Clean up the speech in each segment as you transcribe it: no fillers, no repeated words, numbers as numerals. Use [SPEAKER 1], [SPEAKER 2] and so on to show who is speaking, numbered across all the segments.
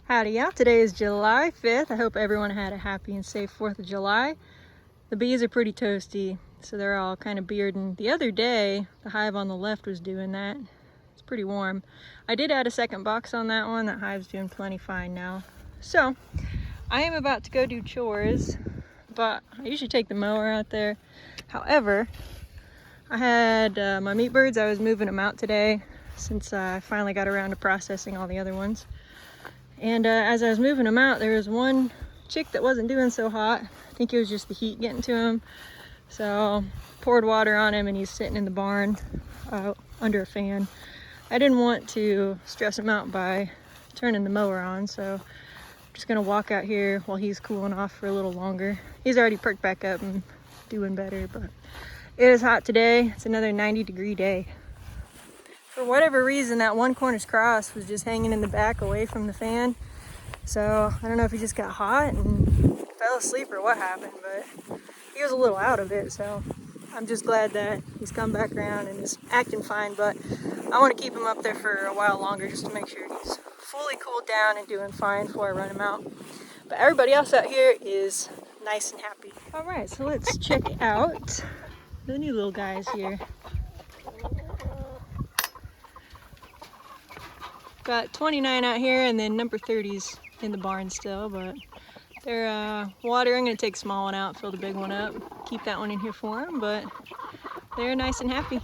[SPEAKER 1] Howdy y'all, today is July 5th. I hope everyone had a happy and safe 4th of July. The bees are pretty toasty, so they're all kind of bearding. The other day, the hive on the left was doing that. It's pretty warm. I did add a second box on that one. That hive's doing plenty fine now. So, I am about to go do chores, but I usually take the mower out there. However, I had my meat birds. I was moving them out today since I finally got around to processing all the other ones. And as I was moving them out, there was one chick that wasn't doing so hot. I think it was just the heat getting to him. So poured water on him and he's sitting in the barn under a fan. I didn't want to stress him out by turning the mower on, so I'm just gonna walk out here while he's cooling off for a little longer. He's already perked back up and doing better, but it is hot today. It's another 90-degree day. For whatever reason, that one Cornish cross was just hanging in the back away from the fan. So I don't know if he just got hot and fell asleep or what happened, but he was a little out of it. So I'm just glad that he's come back around and is acting fine. But I want to keep him up there for a while longer just to make sure he's fully cooled down and doing fine before I run him out. But everybody else out here is nice and happy. All right, so let's check out the new little guys here. Got 29 out here and then number 30's in the barn still, but they're water. I'm gonna take a small one out, fill the big one up, keep that one in here for them, but they're nice and happy.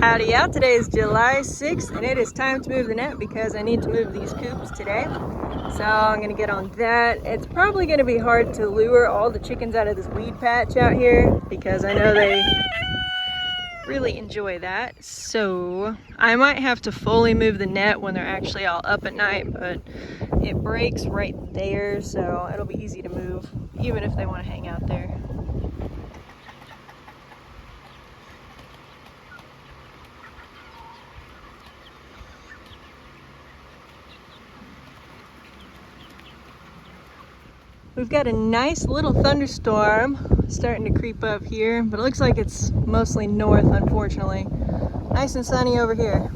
[SPEAKER 1] Howdy out, today is July 6th and it is time to move the net because I need to move these coops today. So I'm gonna get on that. It's probably gonna be hard to lure all the chickens out of this weed patch out here because I know they really enjoy that. So I might have to fully move the net when they're actually all up at night, but it breaks right there, so it'll be easy to move even if they want to hang out there. We've got a nice little thunderstorm starting to creep up here, but it looks like it's mostly north, unfortunately. Nice and sunny over here.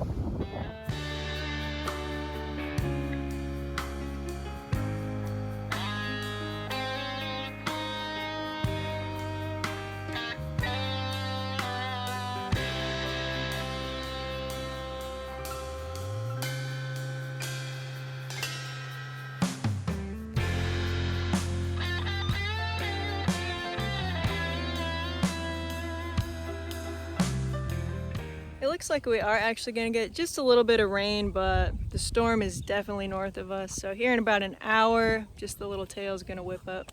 [SPEAKER 1] It looks like we are actually going to get just a little bit of rain, but the storm is definitely north of us. So here in about an hour, just the little tail is going to whip up.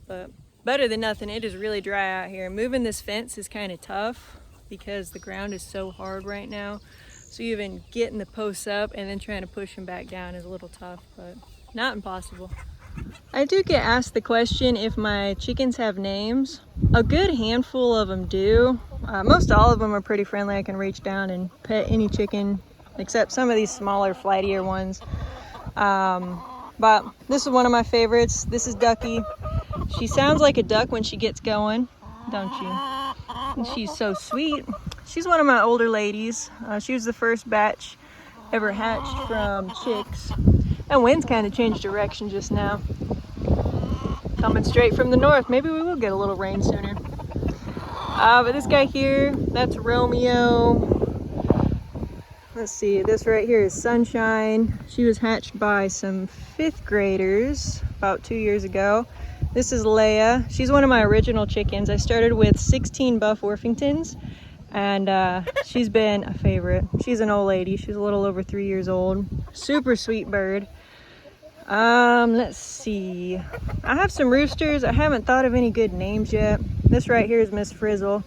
[SPEAKER 1] But better than nothing, it is really dry out here. Moving this fence is kind of tough because the ground is so hard right now. So even getting the posts up and then trying to push them back down is a little tough, but not impossible. I do get asked the question if my chickens have names. A good handful of them do. Most all of them are pretty friendly. I can reach down and pet any chicken except some of these smaller, flightier ones. But this is one of my favorites. This is Ducky. She sounds like a duck when she gets going, don't you? And she's so sweet. She's one of my older ladies. She was the first batch ever hatched from chicks. And wind's kind of changed direction just now. Coming straight from the north. Maybe we will get a little rain sooner. But this guy here, that's Romeo. Let's see, this right here is Sunshine. She was hatched by some 5th graders about 2 years ago. This is Leia. She's one of my original chickens. I started with 16 Buff Orpingtons, and she's been a favorite. She's an old lady. She's a little over 3 years old. Super sweet bird. Let's see. I have some roosters. I haven't thought of any good names yet. This right here is Miss Frizzle.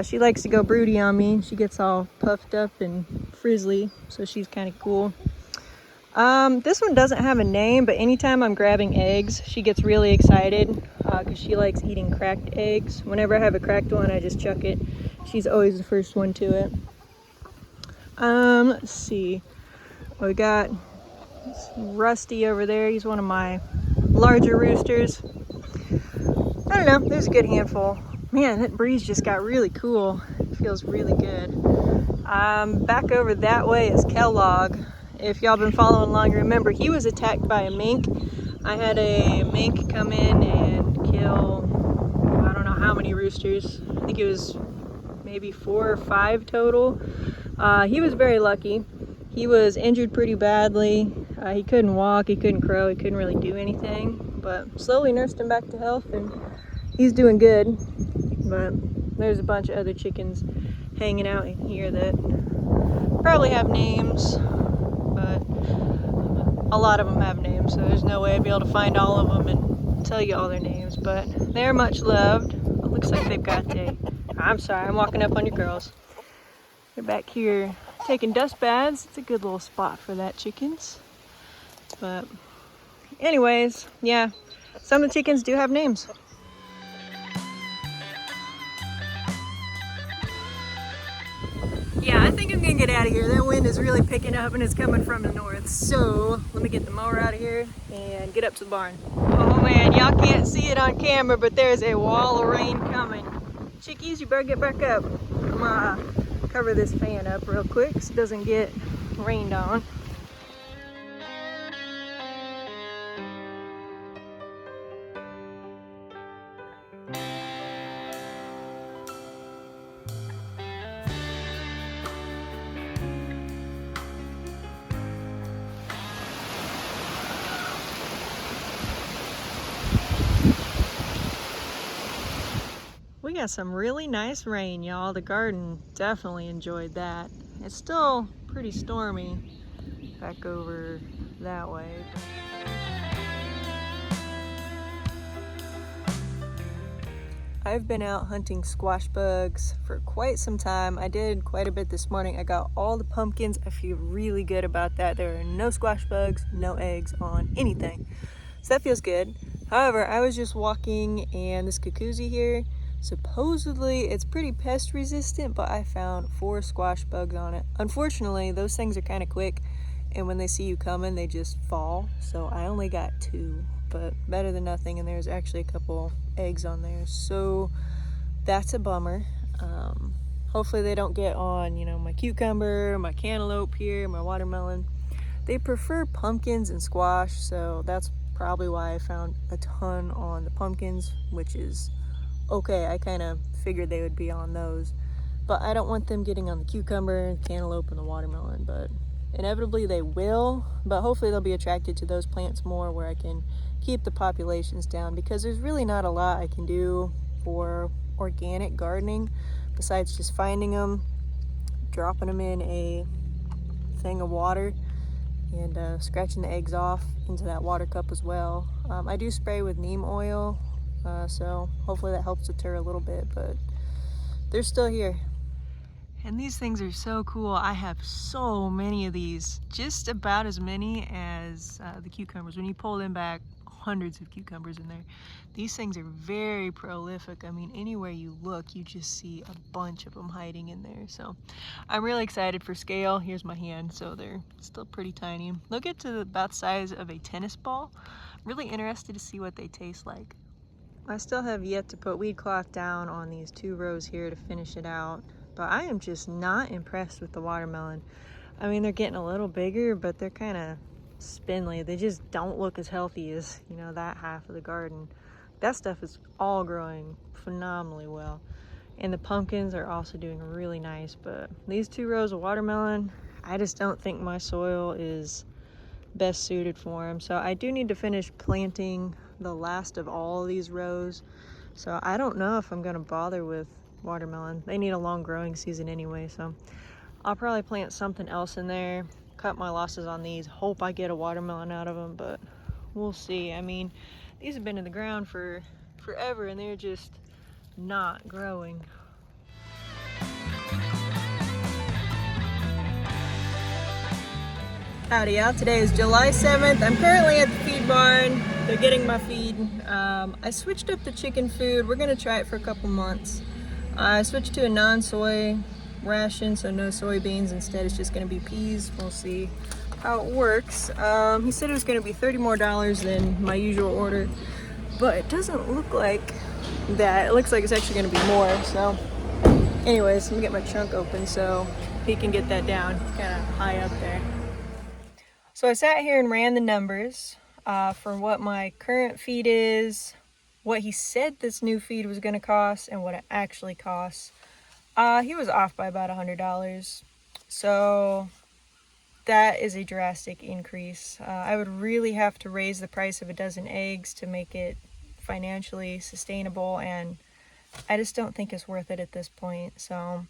[SPEAKER 1] She likes to go broody on me. She gets all puffed up and frizzly, so she's kind of cool. This one doesn't have a name, but anytime I'm grabbing eggs, she gets really excited because she likes eating cracked eggs. Whenever I have a cracked one, I just chuck it. She's always the first one to it. Let's see. We got Rusty over there. He's one of my larger roosters. I don't know, there's a good handful. Man, that breeze just got really cool. It feels really good. Back over that way is Kellogg. If y'all been following along, remember he was attacked by a mink. I had a mink come in and kill, I don't know how many roosters. I think it was maybe 4 or 5 total. He was very lucky. He was injured pretty badly. He couldn't walk, he couldn't crow, he couldn't really do anything. But slowly nursed him back to health and he's doing good. But there's a bunch of other chickens hanging out in here that probably have names, but a lot of them have names, so there's no way I'd be able to find all of them and tell you all their names, but they're much loved. It looks like they've got I'm sorry, I'm walking up on your girls. They're back here taking dust baths. It's a good little spot for that, chickens. But anyways, yeah, some of the chickens do have names. Yeah, I think I'm gonna get out of here. That wind is really picking up and it's coming from the north. So let me get the mower out of here and get up to the barn. Oh man, y'all can't see it on camera, but there's a wall of rain coming. Chickies, you better get back up. I'm gonna cover this fan up real quick so it doesn't get rained on. We got some really nice rain, y'all. The garden definitely enjoyed that. It's still pretty stormy back over that way. I've been out hunting squash bugs for quite some time. I did quite a bit this morning. I got all the pumpkins. I feel really good about that. There are no squash bugs, no eggs on anything. So that feels good. However, I was just walking and this cuckoozy here, supposedly it's pretty pest resistant, but I found 4 squash bugs on it. Unfortunately, those things are kind of quick, and when they see you coming, they just fall. So I only got 2, but better than nothing, and there's actually a couple eggs on there. So that's a bummer. Hopefully they don't get on, you know, my cucumber, my cantaloupe here, my watermelon. They prefer pumpkins and squash, so that's probably why I found a ton on the pumpkins, which is okay. I kind of figured they would be on those, but I don't want them getting on the cucumber, cantaloupe, and the watermelon, but inevitably they will. But hopefully they'll be attracted to those plants more, where I can keep the populations down, because there's really not a lot I can do for organic gardening besides just finding them, dropping them in a thing of water, and scratching the eggs off into that water cup as well. I do spray with neem oil, so hopefully that helps deter a little bit, but they're still here. And these things are so cool. I have so many of these, just about as many as the cucumbers. When you pull them back, hundreds of cucumbers in there. These things are very prolific. I mean, anywhere you look, you just see a bunch of them hiding in there. So I'm really excited for scale. Here's my hand, so they're still pretty tiny. They'll get to about the size of a tennis ball. Really interested to see what they taste like. I still have yet to put weed cloth down on these 2 rows here to finish it out, but I am just not impressed with the watermelon. I mean, they're getting a little bigger, but they're kind of spindly. They just don't look as healthy as, you know, that half of the garden. That stuff is all growing phenomenally well. And the pumpkins are also doing really nice, but these 2 rows of watermelon, I just don't think my soil is best suited for them. So I do need to finish planting the last of all these rows. So I don't know if I'm gonna bother with watermelon. They need a long growing season anyway, so I'll probably plant something else in there, cut my losses on these, hope I get a watermelon out of them, but we'll see. I mean, these have been in the ground for forever and they're just not growing. Howdy y'all, today is July 7th. I'm currently at the feed barn. They're getting my feed. I switched up the chicken food. We're gonna try it for a couple months. I switched to a non-soy ration, so no soybeans. Instead, it's just gonna be peas. We'll see how it works. He said it was gonna be $30 more than my usual order, but it doesn't look like that. It looks like it's actually gonna be more. So anyways, let me get my trunk open so he can get that down. It's kind of high up there. So I sat here and ran the numbers for what my current feed is, what he said this new feed was going to cost, and what it actually costs. He was off by about $100. So that is a drastic increase. I would really have to raise the price of a dozen eggs to make it financially sustainable, and I just don't think it's worth it at this point. So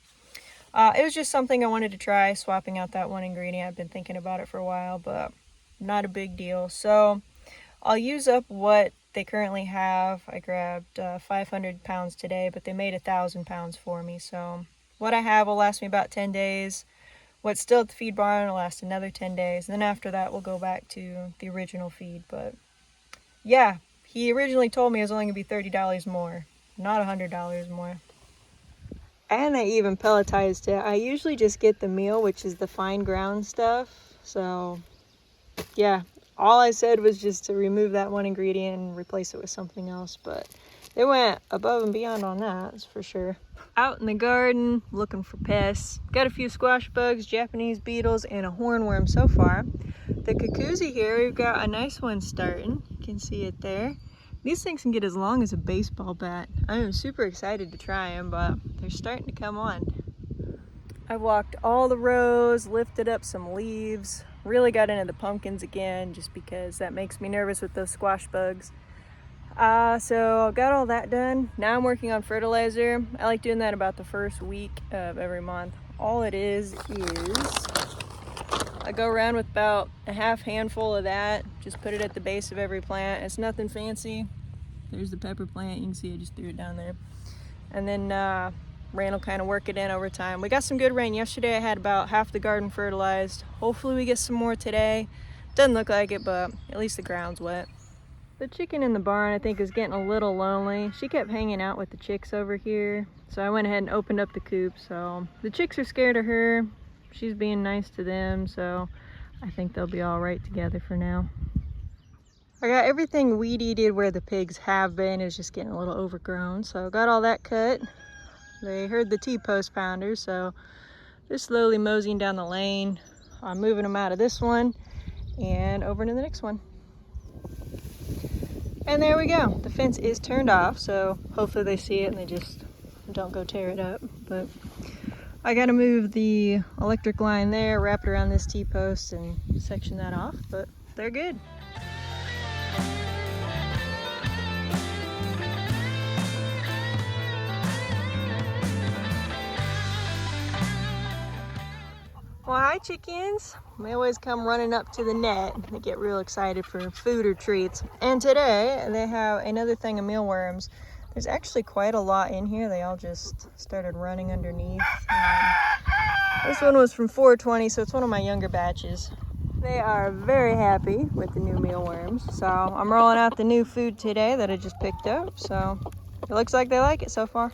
[SPEAKER 1] it was just something I wanted to try, swapping out that one ingredient. I've been thinking about it for a while, but not a big deal. So I'll use up what they currently have. I grabbed 500 pounds today, but they made 1,000 pounds for me. So what I have will last me about 10 days. What's still at the feed barn will last another 10 days. And then after that, we'll go back to the original feed. But yeah, he originally told me it was only going to be $30 more, not $100 more. And I even pelletized it. I usually just get the meal, which is the fine ground stuff. So yeah, all I said was just to remove that one ingredient and replace it with something else. But they went above and beyond on that, that's for sure. Out in the garden, looking for pests. Got a few squash bugs, Japanese beetles, and a hornworm so far. The Cucuzi here, we've got a nice one starting. You can see it there. These things can get as long as a baseball bat. I am super excited to try them, but they're starting to come on. I walked all the rows, lifted up some leaves, really got into the pumpkins again just because that makes me nervous with those squash bugs. So got all that done. Now I'm working on fertilizer. I like doing that about the first week of every month. All it is I go around with about a half handful of that, just put it at the base of every plant. It's nothing fancy. There's the pepper plant, you can see I just threw it down there. And then rain will kind of work it in over time. We got some good rain yesterday. I had about half the garden fertilized. Hopefully we get some more today. Doesn't look like it, but at least the ground's wet. The chicken in the barn I think is getting a little lonely. She kept hanging out with the chicks over here, so I went ahead and opened up the coop. So the chicks are scared of her. She's being nice to them, so I think they'll be all right together for now. I got everything weed-eated where the pigs have been. It's just getting a little overgrown, so got all that cut. They heard the T-post pounders, so they're slowly moseying down the lane. I'm moving them out of this one and over to the next one. And there we go. The fence is turned off, so hopefully they see it and they just don't go tear it up. But I gotta move the electric line there, wrap it around this T-post and section that off, but they're good. Well, hi chickens. They always come running up to the net. They get real excited for food or treats. And today they have another thing of mealworms. There's actually quite a lot in here. They all just started running underneath. This one was from 420, so it's one of my younger batches. They are very happy with the new mealworms. So I'm rolling out the new food today that I just picked up. So it looks like they like it so far.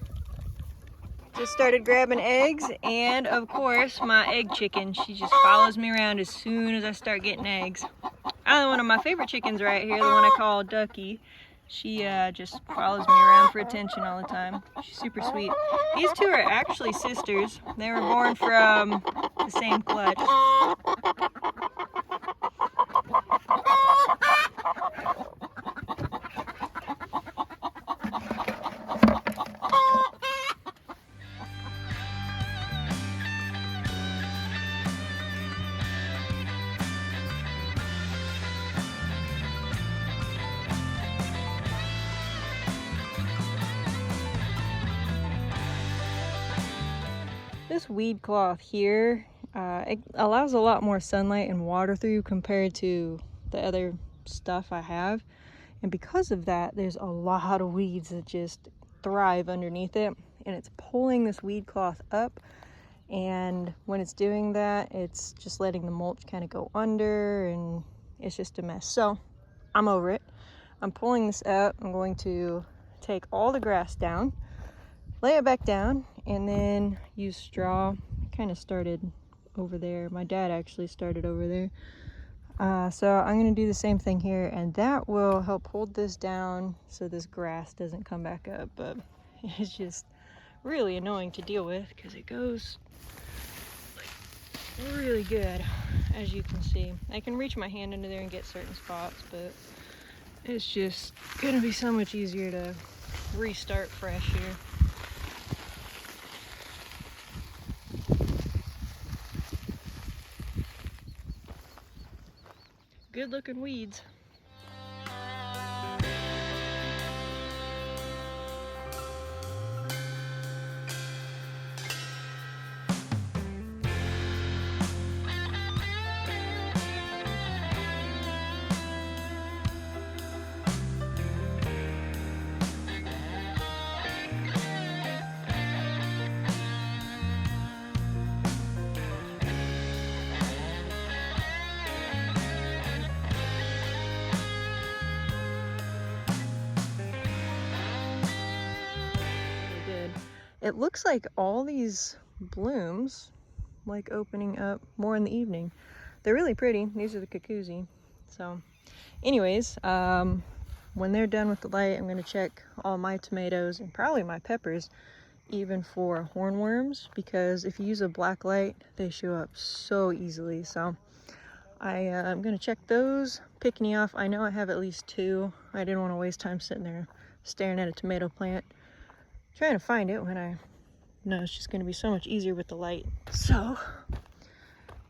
[SPEAKER 1] Just started grabbing eggs, and of course my egg chicken. She just follows me around as soon as I start getting eggs. One of my favorite chickens right here, the one I call Ducky. She just follows me around for attention all the time. She's super sweet. These two are actually sisters. They were born from the same clutch. This weed cloth here, it allows a lot more sunlight and water through compared to the other stuff I have. And because of that, there's a lot of weeds that just thrive underneath it. And it's pulling this weed cloth up. And when it's doing that, it's just letting the mulch kind of go under, and it's just a mess. So I'm over it. I'm pulling this out. I'm going to take all the grass down, lay it back down, and then use straw. I kind of started over there. My dad actually started over there. So I'm going to do the same thing here, and that will help hold this down so this grass doesn't come back up. But it's just really annoying to deal with because it goes like really good, as you can see. I can reach my hand into there and get certain spots, but it's just going to be so much easier to restart fresh here. Good looking weeds. It looks like all these blooms like opening up more in the evening. They're really pretty. These are the Cucuzzi. So anyways, when they're done with the light, I'm going to check all my tomatoes and probably my peppers even for hornworms, because if you use a black light, they show up so easily. So I'm going to check those. Picking off, I know I have at least 2. I didn't want to waste time sitting there staring at a tomato plant trying to find it when I know it's just going to be so much easier with the light. So I'm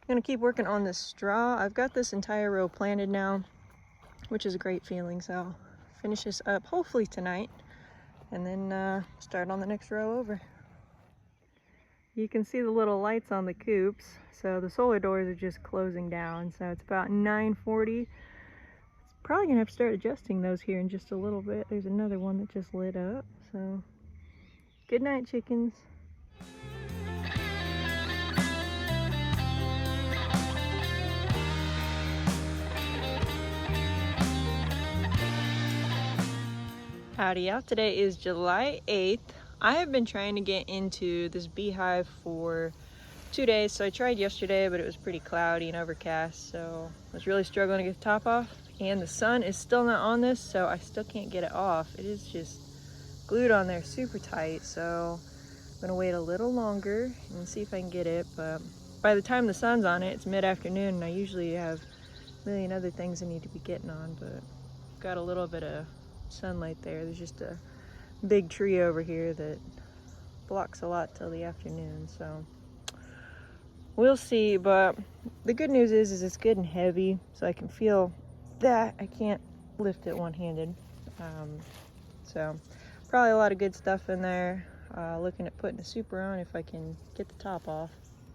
[SPEAKER 1] going to keep working on this straw. I've got this entire row planted now, which is a great feeling. So I'll finish this up hopefully tonight and then start on the next row over. You can see the little lights on the coops. So the solar doors are just closing down. So it's about 9:40. It's probably going to have to start adjusting those here in just a little bit. There's another one that just lit up. So good night, chickens. Howdy y'all, today is July 8th. I have been trying to get into this beehive for 2 days. So I tried yesterday, but it was pretty cloudy and overcast. So I was really struggling to get the top off. And the sun is still not on this, so I still can't get it off. It is just glued on there super tight. So I'm gonna wait a little longer and see if I can get it. But by the time the sun's on it, it's mid-afternoon, and I usually have a million other things I need to be getting on, but got a little bit of sunlight there. There's just a big tree over here that blocks a lot till the afternoon, so we'll see. But the good news is it's good and heavy, so I can feel that. I can't lift it one-handed. So probably a lot of good stuff in there. Looking at putting a super on if I can get the top off.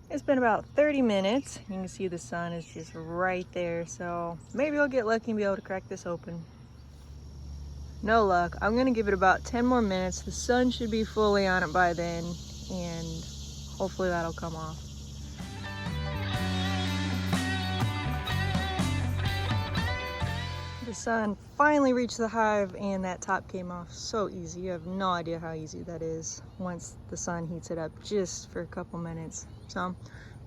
[SPEAKER 1] It's been about 30 minutes. You can see the sun is just right there, so maybe I'll get lucky and be able to crack this open. No luck. I'm gonna give it about 10 more minutes. The sun should be fully on it by then, and hopefully that'll come off. The sun finally reached the hive and that top came off so easy. You have no idea how easy that is once the sun heats it up just for a couple minutes. So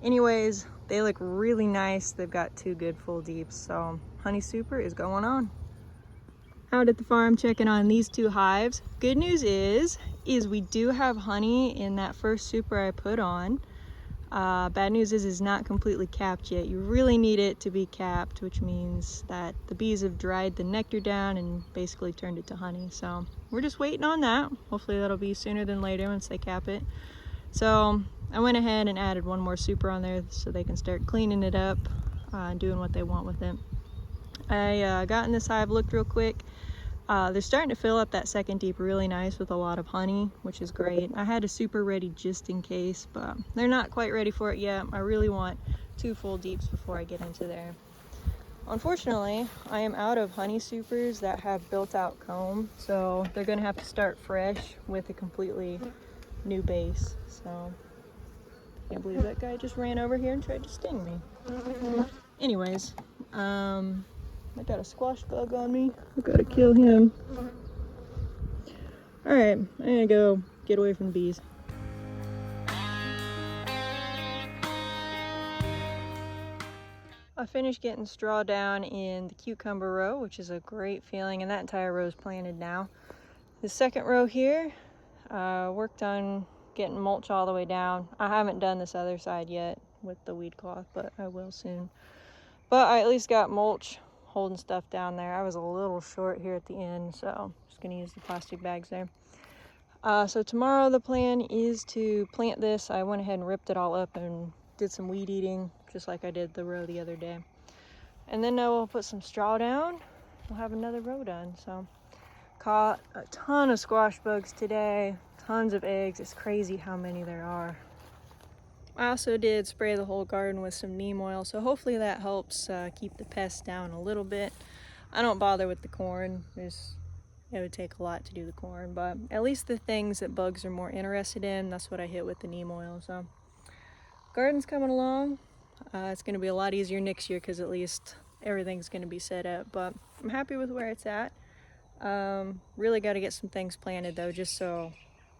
[SPEAKER 1] anyways, they look really nice. They've got 2 good full deeps, so honey super is going on. Out at the farm checking on these 2 hives. Good news is we do have honey in that first super I put on. Bad news is it's not completely capped yet. You really need it to be capped, which means that the bees have dried the nectar down and basically turned it to honey. So we're just waiting on that. Hopefully that'll be sooner than later once they cap it. So I went ahead and added 1 more super on there so they can start cleaning it up and doing what they want with it. I got in this hive, looked real quick. They're starting to fill up that second deep really nice with a lot of honey, which is great. I had a super ready just in case, but they're not quite ready for it yet. I really want 2 full deeps before I get into there. Unfortunately, I am out of honey supers that have built out comb, so they're gonna have to start fresh with a completely new base. So I can't believe that guy just ran over here and tried to sting me. Anyways, I got a squash bug on me. I gotta kill him. Alright, I'm gonna go get away from the bees. I finished getting straw down in the cucumber row, which is a great feeling, and that entire row is planted now. The second row here, worked on getting mulch all the way down. I haven't done this other side yet with the weed cloth, but I will soon. But I at least got mulch holding stuff down there. I was a little short here at the end, so I'm just gonna use the plastic bags there. So tomorrow the plan is to plant this. I went ahead and ripped it all up and did some weed eating, just like I did the row the other day. And then I will put some straw down. We'll have another row done. So caught a ton of squash bugs today, tons of eggs. It's crazy how many there are. I also did spray the whole garden with some neem oil, so hopefully that helps keep the pests down a little bit. I don't bother with the corn. It would take a lot to do the corn, but at least the things that bugs are more interested in, that's what I hit with the neem oil. So garden's coming along. It's going to be a lot easier next year because at least everything's going to be set up, but I'm happy with where it's at. Really got to get some things planted though, just so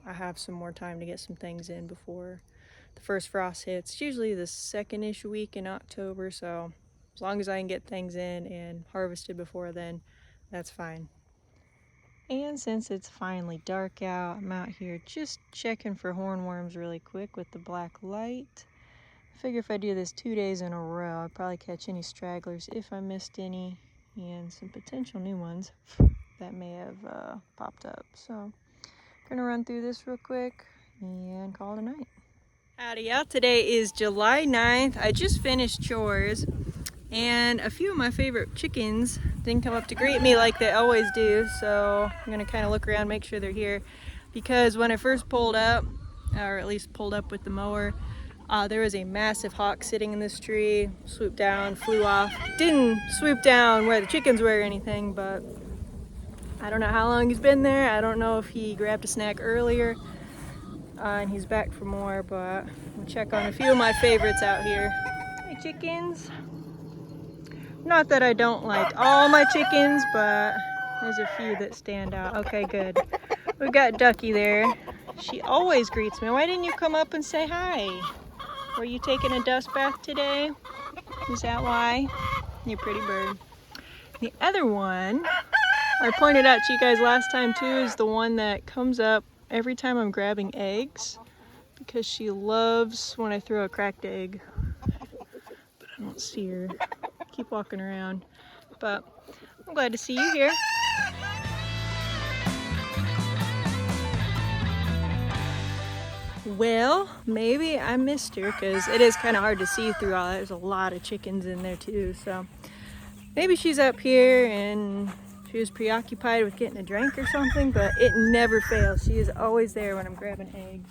[SPEAKER 1] I have some more time to get some things in before the first frost hits. It's usually the 2nd-ish week in October, so as long as I can get things in and harvested before then, that's fine. And since it's finally dark out, I'm out here just checking for hornworms really quick with the black light. I figure if I do this 2 days in a row, I'll probably catch any stragglers if I missed any, and some potential new ones that may have popped up. So I'm gonna run through this real quick and call it a night. Howdy y'all, today is July 9th. I just finished chores and a few of my favorite chickens didn't come up to greet me like they always do, so I'm gonna kind of look around, make sure they're here, because when I first pulled up, or at least pulled up with the mower, there was a massive hawk sitting in this tree, swooped down, flew off. Didn't swoop down where the chickens were or anything, but I don't know how long he's been there. I don't know if he grabbed a snack earlier and he's back for more, but we'll check on a few of my favorites out here. Hey chickens. Not that I don't like all my chickens, but there's a few that stand out. Okay, good. We've got Ducky there. She always greets me. Why didn't you come up and say hi? Were you taking a dust bath today? Is that why? You pretty bird. The other one I pointed out to you guys last time too is the one that comes up every time I'm grabbing eggs, because she loves when I throw a cracked egg. But I don't see her. Keep walking around. But I'm glad to see you here. Well, maybe I missed her because it is kind of hard to see through all that. There's a lot of chickens in there too, so maybe she's up here and she was preoccupied with getting a drink or something, but it never fails. She is always there when I'm grabbing eggs.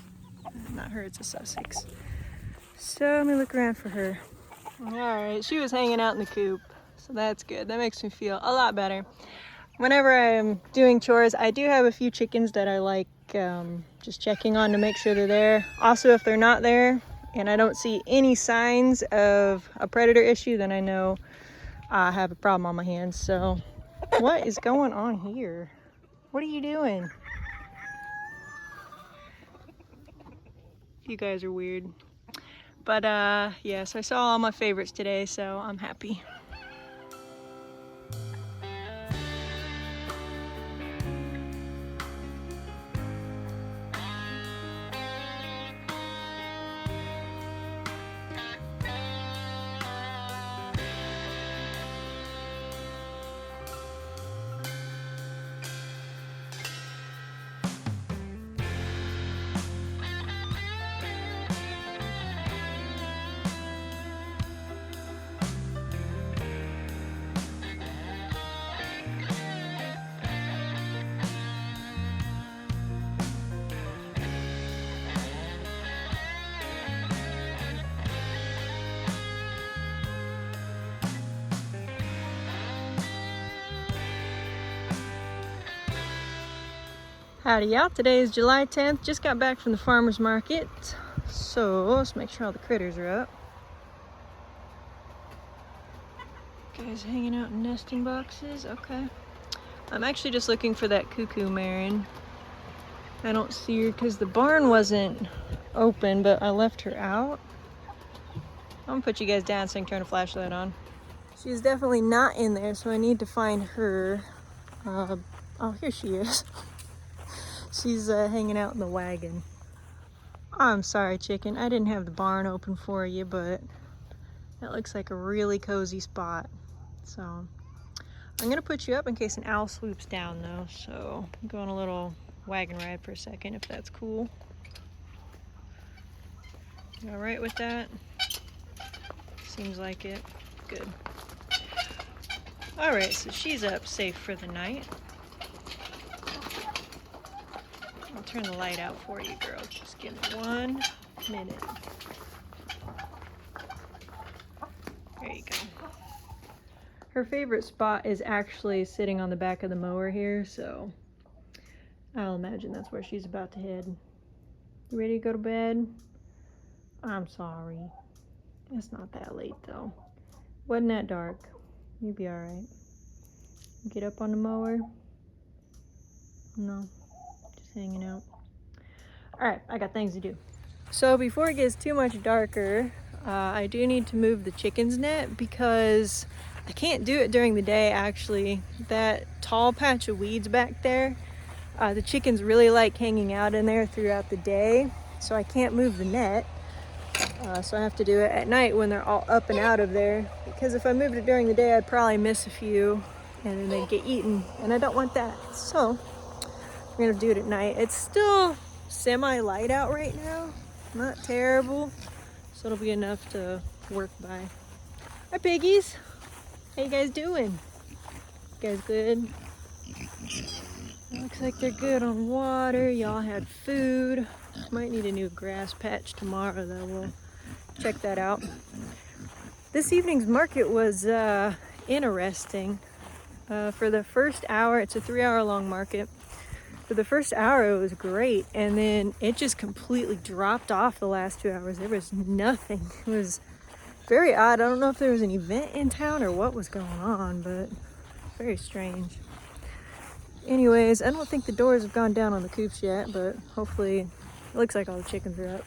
[SPEAKER 1] Not her, it's a Sussex. So let me look around for her. All right, she was hanging out in the coop, so that's good. That makes me feel a lot better. Whenever I'm doing chores, I do have a few chickens that I like just checking on to make sure they're there. Also, if they're not there and I don't see any signs of a predator issue, then I know I have a problem on my hands. So what is going on here? What are you doing? You guys are weird. But yeah, so I saw all my favorites today, so I'm happy. Howdy y'all, today is July 10th. Just got back from the farmer's market. So let's make sure all the critters are up. Guys hanging out in nesting boxes, okay. I'm actually just looking for that cuckoo Marin. I don't see her because the barn wasn't open, but I left her out. I'm gonna put you guys down so I can turn the flashlight on. She's definitely not in there, so I need to find her. Oh, here she is. She's hanging out in the wagon. I'm sorry, chicken. I didn't have the barn open for you, but that looks like a really cozy spot. So I'm gonna put you up in case an owl swoops down though. So I'm going a little wagon ride for a second, if that's cool. You all right with that? Seems like it. Good. All right, so she's up safe for the night. I'll turn the light out for you, girl. Just give me 1 minute. There you go. Her favorite spot is actually sitting on the back of the mower here, so I'll imagine that's where she's about to head. You ready to go to bed? I'm sorry. It's not that late though. Wasn't that dark. You'll be alright. Get up on the mower? No. Hanging out. Alright, I got things to do. So before it gets too much darker, I do need to move the chicken's net because I can't do it during the day actually. That tall patch of weeds back there, the chickens really like hanging out in there throughout the day, so I can't move the net. So I have to do it at night when they're all up and out of there, because if I moved it during the day I'd probably miss a few and then they'd get eaten, and I don't want that. So we're gonna do it at night. It's still semi-light out right now, not terrible, so it'll be enough to work by. Hi piggies, how you guys doing? You guys good? Looks like they're good on water. Y'all had food. Might need a new grass patch tomorrow though. We'll check that out. This evening's market was interesting. For the first hour, it's a 3-hour long market. For the first hour it was great, and then it just completely dropped off the last 2 hours. There was nothing. It was very odd. I don't know if there was an event in town or what was going on, but very strange. Anyways, I don't think the doors have gone down on the coops yet, but hopefully it looks like all the chickens are up.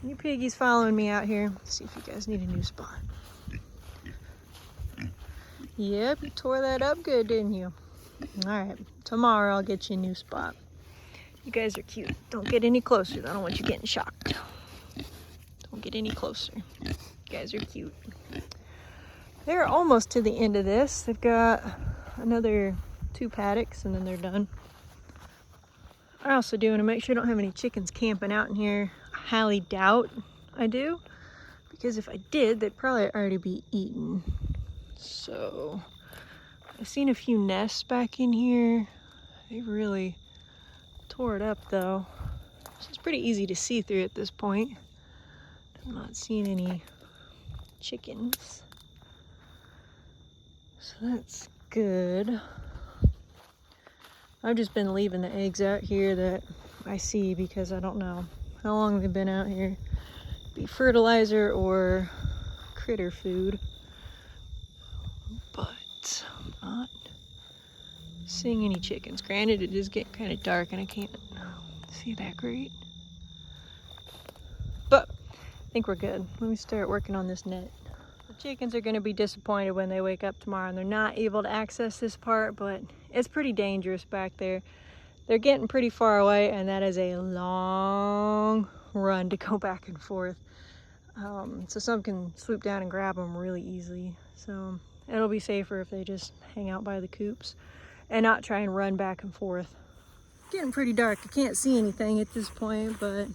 [SPEAKER 1] You piggies following me out here. Let's see if you guys need a new spot. Yep, you tore that up good, didn't you? Alright, tomorrow I'll get you a new spot. You guys are cute. Don't get any closer. I don't want you getting shocked. Don't get any closer. You guys are cute. They're almost to the end of this. They've got another 2 paddocks and then they're done. I also do want to make sure I don't have any chickens camping out in here. I highly doubt I do, because if I did, they'd probably already be eaten. So I've seen a few nests back in here. They really tore it up though. So it's pretty easy to see through at this point. I'm not seeing any chickens. So that's good. I've just been leaving the eggs out here that I see because I don't know how long they've been out here. Be fertilizer or critter food. But I'm not seeing any chickens. Granted, it is getting kind of dark and I can't see that great. But I think we're good. Let me start working on this net. The chickens are going to be disappointed when they wake up tomorrow and they're not able to access this part, but it's pretty dangerous back there. They're getting pretty far away, and that is a long run to go back and forth. So some can swoop down and grab them really easily. So it'll be safer if they just hang out by the coops and not try and run back and forth. Getting pretty dark. I can't see anything at this point, but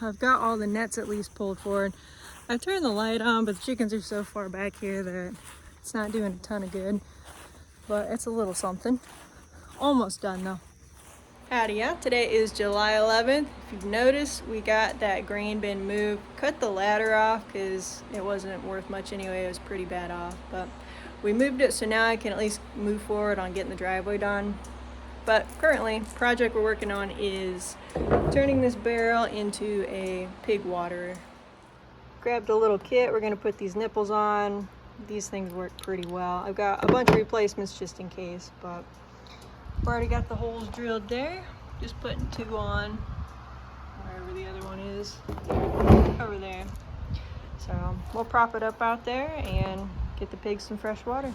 [SPEAKER 1] I've got all the nets at least pulled forward. I turned the light on, but the chickens are so far back here that it's not doing a ton of good. But it's a little something. Almost done though. Howdy, yeah. Today is July 11th. If you've noticed, we got that grain bin moved. Cut the ladder off because it wasn't worth much anyway. It was pretty bad off, but we moved it so now I can at least move forward on getting the driveway done. But currently, the project we're working on is turning this barrel into a pig waterer. Grabbed a little kit. We're going to put these nipples on. These things work pretty well. I've got a bunch of replacements just in case, but I've already got the holes drilled there. Just putting 2 on wherever the other one is, over there. So we'll prop it up out there and get the pigs some fresh water.